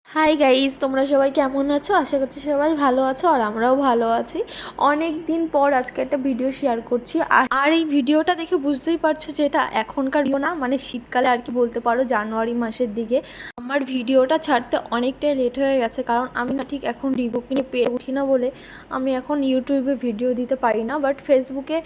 Hi guys, তোমরা সবাই কেমন আছো? আশা করছি সবাই ভালো আছো আর আমরাও ভালো আছি। অনেক দিন পর আজকে একটা ভিডিও শেয়ার করছি। আর এই ভিডিওটা দেখে বুঝতেই পারছো যে এটা এখনকার ভিডিও না, মানে শীতকালে আর কি বলতে পারো, জানুয়ারি মাসের দিকে। আমার ভিডিওটা ছাড়তে অনেকটাই লেট হয়ে গেছে, কারণ আমি না ঠিক এখন রিবুক নিয়ে পেয়ে উঠি না বলে আমি এখন ইউটিউবে ভিডিও দিতে পারি না, বাট ফেসবুকে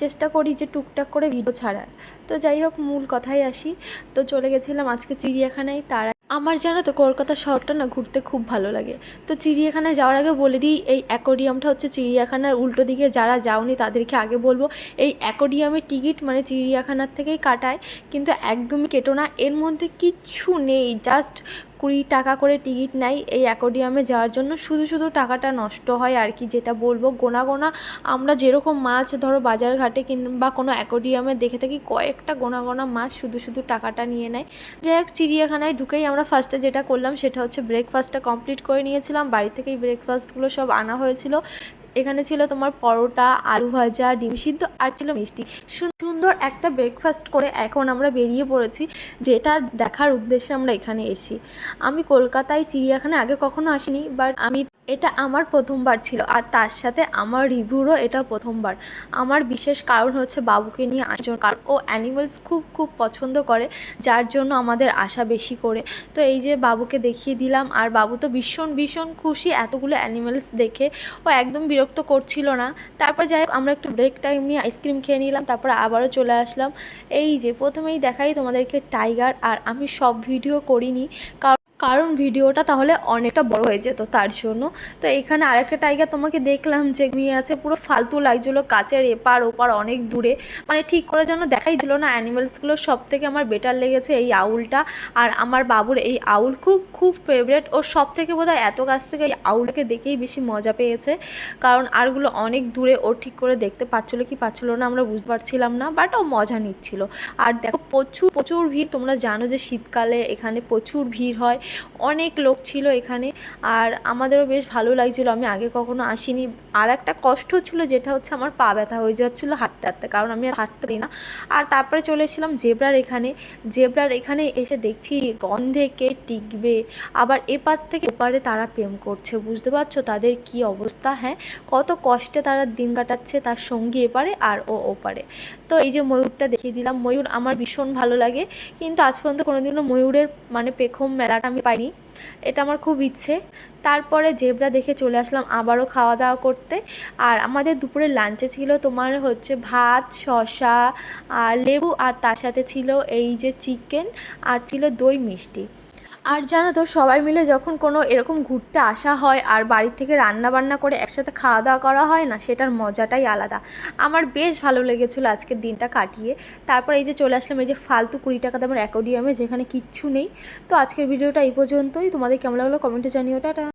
চেষ্টা করি যে টুকটাক করে ভিডিও ছাড়ার। তো যাই হোক, মূল কথায় আসি। তো চলে গেছিলাম আজকে চিড়িয়াখানায়। তার আমার জানো তো কলকাতা শহরটা না ঘুরতে খুব ভালো লাগে। তো চিড়িয়াখানায় যাওয়ার আগে বলে দিই, এই অ্যাকোরিয়ামটা হচ্ছে চিড়িয়াখানার উল্টো দিকে। যারা যাওনি তাদেরকে আগে বলবো, এই অ্যাকোরিয়ামের টিকিট মানে চিড়িয়াখানার থেকেই কাটায়, কিন্তু একদমই কেটো না। এর মধ্যে কিচ্ছু নেই, জাস্ট 20 টাকা করে টিকিট নেয় এই অ্যাকোরিয়ামে যাওয়ার জন্য। শুধু শুধু টাকাটা নষ্ট হয় আর কি, যেটা বলবো। গোনা গোনা আমরা যেরকম মাছ ধরো বাজার ঘাটে কিংবা কোনো অ্যাকোরিয়ামে দেখে থাকি, কয়েকটা গোনা গোনা মাছ শুধু শুধু টাকাটা নিয়ে নেয়। যাই হোক, চিড়িয়াখানায় ঢুকেই আমরা ফার্স্টে যেটা করলাম সেটা হচ্ছে ব্রেকফাস্টটা কমপ্লিট করে নিয়েছিলাম। বাড়ি থেকেই ব্রেকফাস্টগুলো সব আনা হয়েছিল। এখানে ছিল তোমার পরোটা, আলু ভাজা, ডিম সিদ্ধ আর ছিল মিষ্টি। সুন্দর একটা ব্রেকফাস্ট করে এখন আমরা বেরিয়ে পড়েছি, যেটা দেখার উদ্দেশ্যে আমরা এখানে এসি। আমি কলকাতায় চিড়িয়াখানায় আগে কখনো আসিনি, বাট এটা আমার প্রথমবার ছিল, আর তার সাথে আমার রিভিউরও এটা প্রথমবার। আমার বিশেষ কারণ হচ্ছে বাবুকে নিয়ে আসার, কারণ ও অ্যানিমেলস খুব খুব পছন্দ করে, যার জন্য আমাদের আশা বেশি করে। তো এই যে বাবুকে দেখিয়ে দিলাম, আর বাবু তো ভীষণ ভীষণ খুশি এতগুলো অ্যানিমেলস দেখে। ও একদম বিরক্ত করছিল না। তারপর যাই হোক, আমরা একটু ব্রেক টাইম নিয়ে আইসক্রিম খেয়ে নিলাম, তারপর আবারও চলে আসলাম। এই যে প্রথমেই দেখাই তোমাদেরকে টাইগার, আর আমি সব ভিডিও করিনি কারণ ভিডিওটা তাহলে অনেকটা বড় হয়ে যেত, তার জন্য। তো এখানে আরেকটা টাইগার তোমাকে দেখলাম যে ঘুমিয়ে আছে, পুরো ফালতু লাগছিলো, কাচের এপার ওপার অনেক দূরে, মানে ঠিক করে যেন দেখাই দিল না অ্যানিমেলসগুলো। সব থেকে আমার বেটার লেগেছে এই আউলটা। আর আমার বাবুর এই আউল খুব খুব ফেভারেট। ও সব থেকে বোধহয় এত কাছ থেকে এই আউলটাকে দেখেই বেশি মজা পেয়েছে, কারণ আরগুলো অনেক দূরে, ও ঠিক করে দেখতে পাচ্ছিলো কি পাচ্ছিলো না আমরা বুঝতে পারছিলাম না, বাট ও মজা নিচ্ছিল। আর দেখো, প্রচুর প্রচুর ভিড়। তোমরা জানো যে শীতকালে এখানে প্রচুর ভিড় হয়, অনেক লোক ছিল এখানে। আর আমাদেরও বেশ ভালো লাগছিলো, আমি আগে কখনো আসিনি। আর একটা কষ্ট ছিল, যেটা হচ্ছে আমার পা ব্যথা হয়ে যাচ্ছিলো হাঁটতে হাঁটতে, কারণ আমি আর হাঁটতে পারি না। আর তারপরে চলে এসেছিলাম জেব্রার এখানে এসে দেখছি গন্ধে কে টিকবে। আবার এপার থেকে ওপারে তারা প্রেম করছে, বুঝতে পারছো তাদের কি অবস্থা? হ্যাঁ, কত কষ্টে তারা দিন কাটাচ্ছে, তার সঙ্গী এপারে আর ও ওপারে। তো এই যে ময়ূরটা দেখিয়ে দিলাম। ময়ূর আমার ভীষণ ভালো লাগে, কিন্তু আজ পর্যন্ত কোনোদিনও ময়ূরের মানে পেখম মেলাটা আমি পাইনি। এটা আমার খুব ইচ্ছে। তারপরে জেব্রা দেখে চলে আসলাম আবারও খাওয়া দাওয়া করতে। আর আমাদের দুপুরের লাঞ্চে ছিল তোমার হচ্ছে ভাত, শসা আর লেবু, আর তার সাথে ছিল এই যে চিকেন, আর ছিল দই মিষ্টি। আর জানো তো, সবাই মিলে যখন কোনো এরকম ঘুরতে আসা হয় আর বাড়ির থেকে রান্না বান্না করে একসাথে খাওয়া দাওয়া করা হয় না, সেটার মজাটাই আলাদা। আমার বেশ ভালো লেগেছিলো আজকের দিনটা কাটিয়ে। তারপর এই যে চলে আসলাম এই যে ফালতু 20 টাকা দামের অ্যাকোরিয়ামে, যেখানে কিচ্ছু নেই। তো আজকের ভিডিওটা এই পর্যন্তই। তোমাদের কেমন লাগলো কমেন্টে জানিও। টাটা।